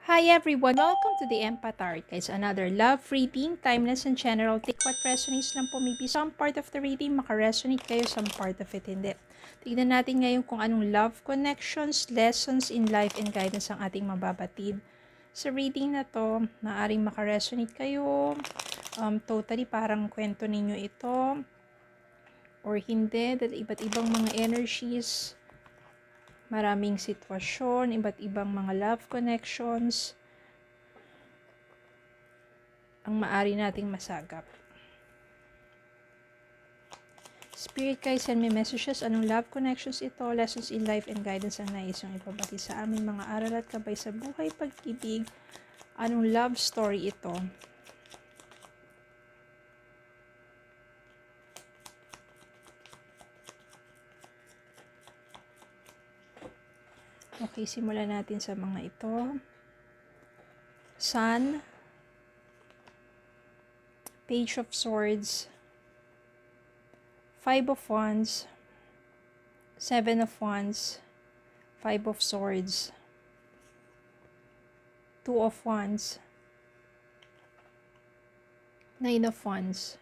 Hi everyone! Welcome to the Empath Art. Guys, another love reading, timeless and general. Take what resonates lang po. Maybe some part of the reading makaresonate kayo, some part of it hindi. Tignan natin ngayon kung anong love connections, lessons in life, and guidance ang ating mababatid. Sa reading na to, maaaring makaresonate kayo. Totally parang kwento ninyo ito. Or hindi, dahil iba't ibang mga energies. Maraming sitwasyon, iba't ibang mga love connections ang maari nating masagap. Spirit guys, send me messages. Anong love connections ito? Lessons in life and guidance ang nais yung ipabati sa aming mga aral at gabay sa buhay, pag-ibig. Anong love story ito? Okay, simulan natin sa mga ito. Sun, Page of Swords, Five of Wands, Seven of Wands, Five of Swords, Two of Wands, Nine of Wands.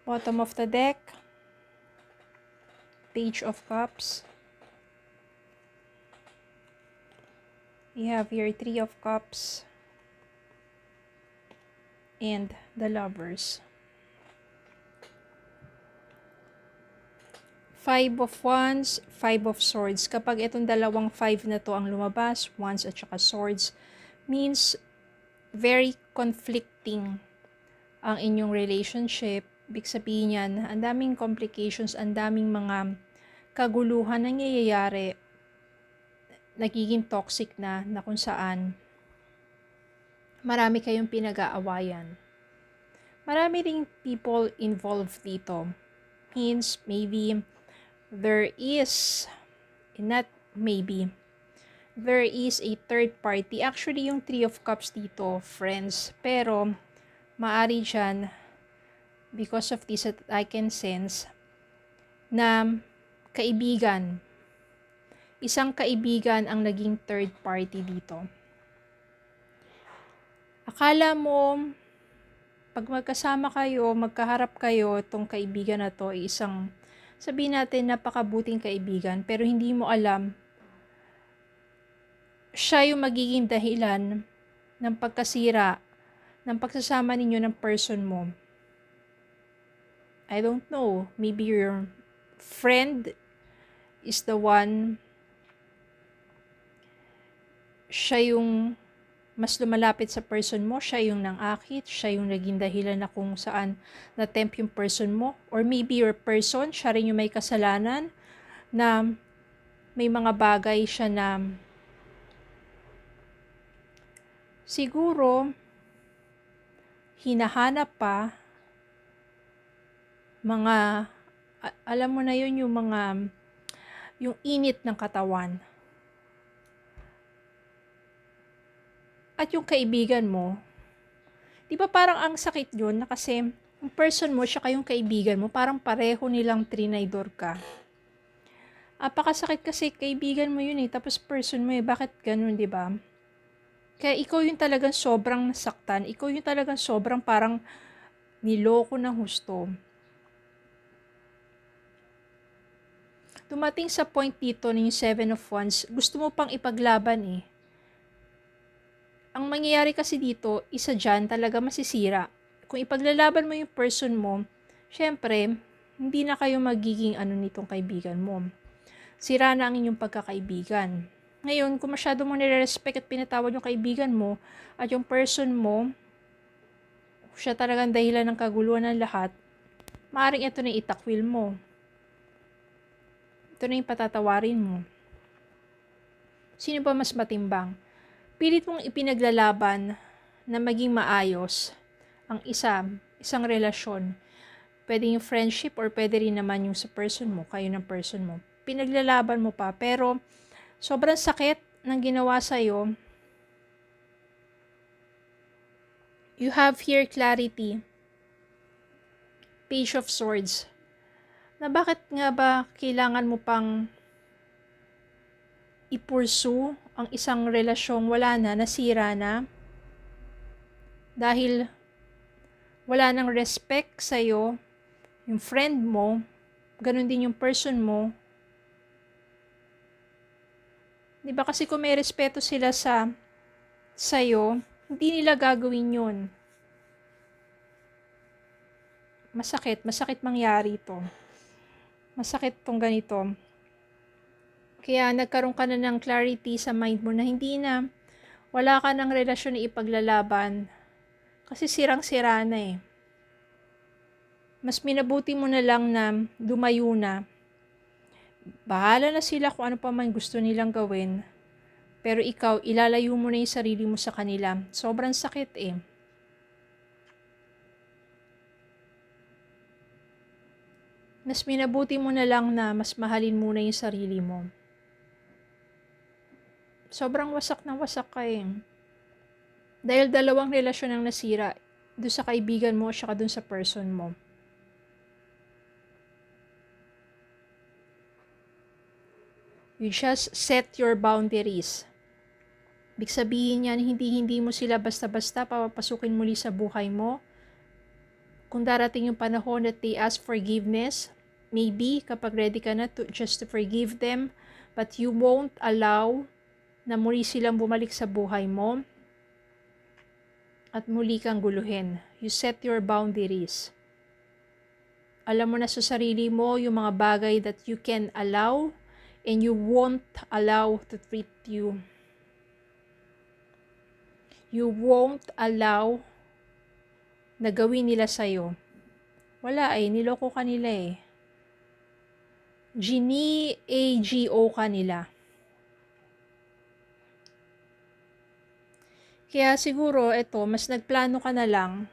Bottom of the deck, Page of Cups. We have here Three of Cups and the Lovers. Five of Wands, Five of Swords. Kapag itong dalawang five na to ang lumabas, Wands at saka Swords, means very conflicting ang inyong relationship. Ibig sabihin yan, ang daming complications, ang daming mga kaguluhan na nangyayari, nagiging toxic na kung saan marami kayong pinag-aawayan. Marami ring people involved dito. Means maybe there is, not maybe, there is a third party. Actually, yung Three of Cups dito, friends. Pero, maari dyan, because of this that I can sense, na kaibigan. Isang kaibigan ang naging third party dito. Akala mo, pag magkasama kayo, magkaharap kayo, itong kaibigan na to, isang, sabihin natin, napakabuting kaibigan, pero hindi mo alam, siya yung magiging dahilan ng pagkasira, ng pagsasama ninyo ng person mo. I don't know, maybe your friend is the one, siya yung mas lumalapit sa person mo, siya yung nang-akit, siya yung naging dahilan na kung saan na-tempt yung person mo, or maybe your person, siya rin yung may kasalanan, na may mga bagay siya na siguro hinahanap pa, mga, alam mo na yun, yung mga, yung init ng katawan. At yung kaibigan mo, di ba parang ang sakit yun, na kasi, yung person mo, siya kayong kaibigan mo, parang pareho nilang trinaydor ka. Apakasakit kasi kaibigan mo yun tapos person mo bakit ganun, di ba? Kaya ikaw yung talagang sobrang nasaktan, ikaw yung talagang sobrang parang niloko ng husto. Dumating sa point dito ng Seven of Wands, gusto mo pang ipaglaban Ang mangyayari kasi dito, isa dyan talaga masisira. Kung ipaglalaban mo yung person mo, syempre, hindi na kayo magiging nitong kaibigan mo. Sira na ang inyong pagkakaibigan. Ngayon, kung masyado mo nire-respect at pinatawad yung kaibigan mo, at yung person mo, siya talagang dahilan ng kaguluhan ng lahat, maaaring ito na itakwil mo. Ito na yung patatawarin mo. Sino ba mas matimbang? Pilit mong ipinaglalaban na maging maayos ang isang relasyon. Pwede yung friendship or pwede rin naman yung sa person mo, kayo ng person mo. Pinaglalaban mo pa, pero sobrang sakit ng ginawa sa'yo. You have here clarity. Page of Swords. Na bakit nga ba kailangan mo pang i-pursue ang isang relasyong wala na, nasira na? Dahil wala nang respect sa'yo, yung friend mo, ganun din yung person mo. Di ba kasi kung may respeto sila sa'yo, hindi nila gagawin yun. Masakit mangyari to. Masakit tong ganito. Kaya nagkaroon ka na ng clarity sa mind mo na hindi na, wala ka ng relasyon na ipaglalaban. Kasi sirang-sira na eh. Mas minabuti mo na lang na lumayo na. Bahala na sila kung ano pa man gusto nilang gawin. Pero ikaw, ilalayo mo na yung sarili mo sa kanila. Sobrang sakit eh. Mas minabuti mo na lang na mas mahalin muna yung sarili mo. Sobrang wasak na wasak ka eh. Dahil dalawang relasyon ang nasira. Doon sa kaibigan mo, saka doon sa person mo. You just set your boundaries. Ibig sabihin yan, hindi mo sila basta-basta papapasukin muli sa buhay mo. Kung darating yung panahon that they ask forgiveness, maybe kapag ready ka na just to forgive them, but you won't allow na muli silang bumalik sa buhay mo at muli kang guluhin. You set your boundaries. Alam mo na sa sarili mo yung mga bagay that you can allow and you won't allow to treat you. You won't allow na gawin nila sa'yo. Wala eh, niloko ka nila eh. Gini-AGO ka nila. Kaya siguro, mas nagplano ka na lang.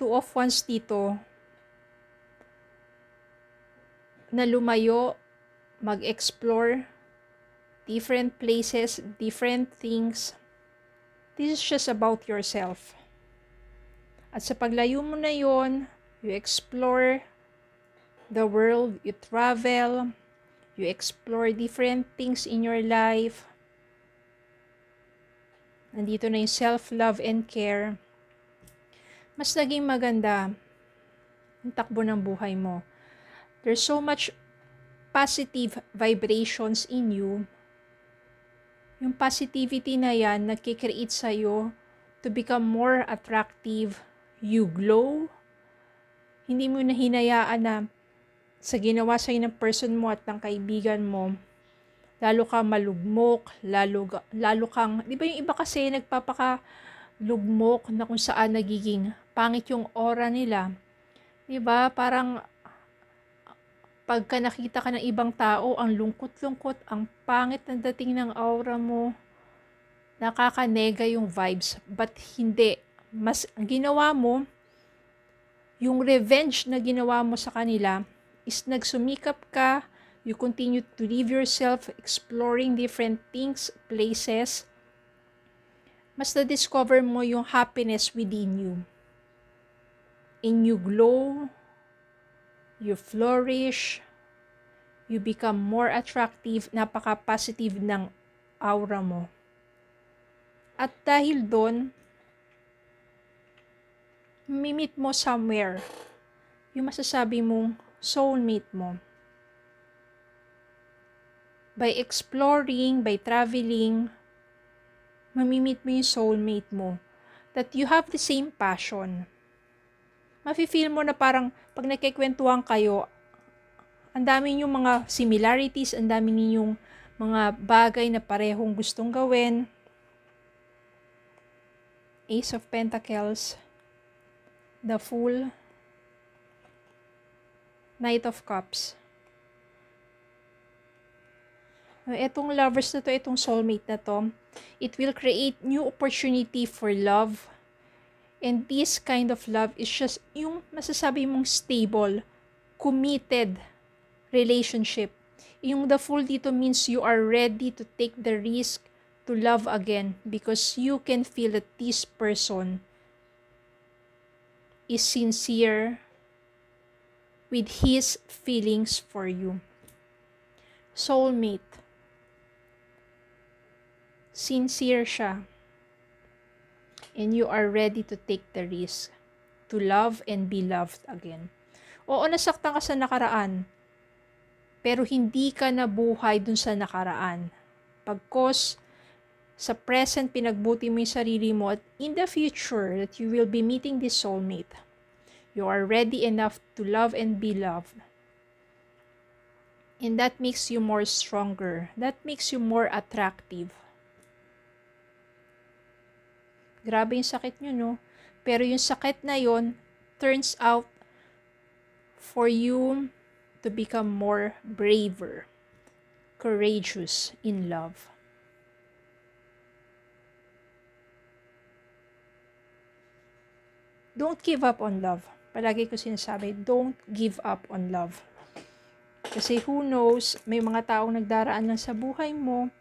2 of Wands dito, na lumayo, mag-explore, different places, different things. This is just about yourself. At sa paglayo mo na yon, you explore the world, you travel, you explore different things in your life. Nandito na yung self-love and care. Mas naging maganda yung takbo ng buhay mo. There's so much positive vibrations in you. Yung positivity na yan, nagkikreate sa'yo to become more attractive. You glow. Hindi mo na hinayaan na sa ginawa sa'yo ng person mo at ng kaibigan mo, lalo kang malugmok, lalo kang, di ba yung iba kasi nagpapakalugmok na kung saan nagiging pangit yung aura nila. Di ba? Parang pagka nakita ka ng ibang tao, ang lungkot-lungkot, ang pangit na dating ng aura mo, nakakanega yung vibes. But hindi. Mas ang ginawa mo, yung revenge na ginawa mo sa kanila, is nagsumikap ka, you continue to live yourself, exploring different things, places. Mas na-discover mo yung happiness within you. And you glow, you flourish, you become more attractive, napaka-positive ng aura mo. At dahil doon, mimit mo somewhere yung masasabi mong soulmate mo. By exploring, by traveling, mamimit mo yung soulmate mo. That you have the same passion. Mafe-feel mo na parang pag nagkikwentuhan kayo, ang dami ninyong mga similarities, ang dami ninyong mga bagay na parehong gustong gawin. Ace of Pentacles, the Fool, Knight of Cups. Etong lovers na to, itong soulmate na to, it will create new opportunity for love. And this kind of love is just yung masasabi mong stable, committed relationship. Yung the Fool dito means you are ready to take the risk to love again because you can feel that this person is sincere with his feelings for you. Soulmate. Sincere siya. And you are ready to take the risk to love and be loved again. Oo, nasaktan ka sa nakaraan. Pero hindi ka nabuhay dun sa nakaraan. Pagkos sa present, pinagbuti mo yung sarili mo, at in the future that you will be meeting this soulmate, you are ready enough to love and be loved. And that makes you more stronger. That makes you more attractive. Grabe yung sakit nyo, no? Pero yung sakit na yon turns out for you to become more braver, courageous in love. Don't give up on love. Palagi ko sinasabi, don't give up on love. Kasi who knows, may mga taong nagdaraan lang sa buhay mo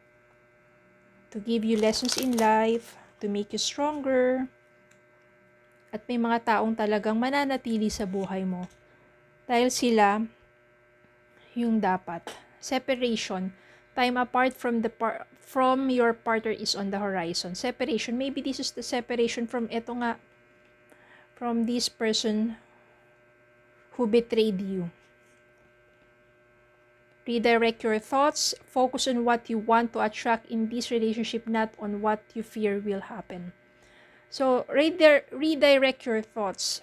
to give you lessons in life, to make you stronger. At may mga taong talagang mananatili sa buhay mo. Dahil sila yung dapat. Separation. Time apart from your partner is on the horizon. Separation. Maybe this is the separation from this person who betrayed you. Redirect your thoughts. Focus on what you want to attract in this relationship, not on what you fear will happen. So, redirect your thoughts.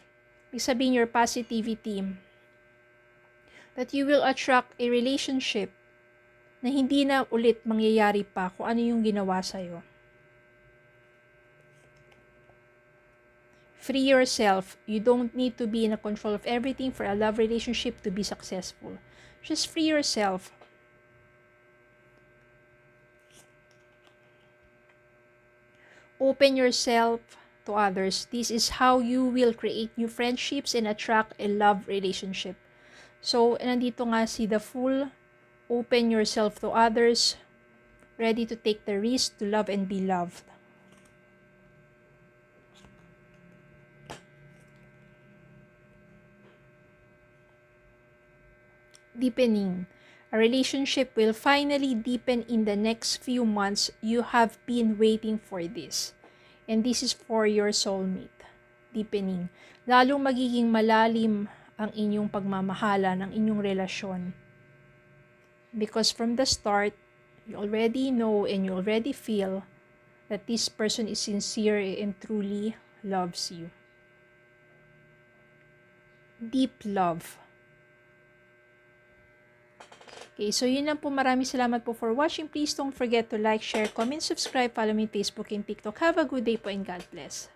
Ibig sabihin your positivity. That you will attract a relationship na hindi na ulit mangyayari pa kung ano yung ginawa sa'yo. Free yourself. You don't need to be in control of everything for a love relationship to be successful. Just free yourself. Open yourself to others. This is how you will create new friendships and attract a love relationship. So, nandito nga si the Fool. Open yourself to others. Ready to take the risk to love and be loved. Deepening. A relationship will finally deepen in the next few months. You have been waiting for this. And this is for your soulmate. Deepening. Lalong magiging malalim ang inyong pagmamahala ng inyong relasyon. Because from the start, you already know and you already feel that this person is sincere and truly loves you. Deep love. Okay, so yun lang po. Maraming salamat po for watching. Please don't forget to like, share, comment, subscribe, follow me on Facebook and TikTok. Have a good day po and God bless.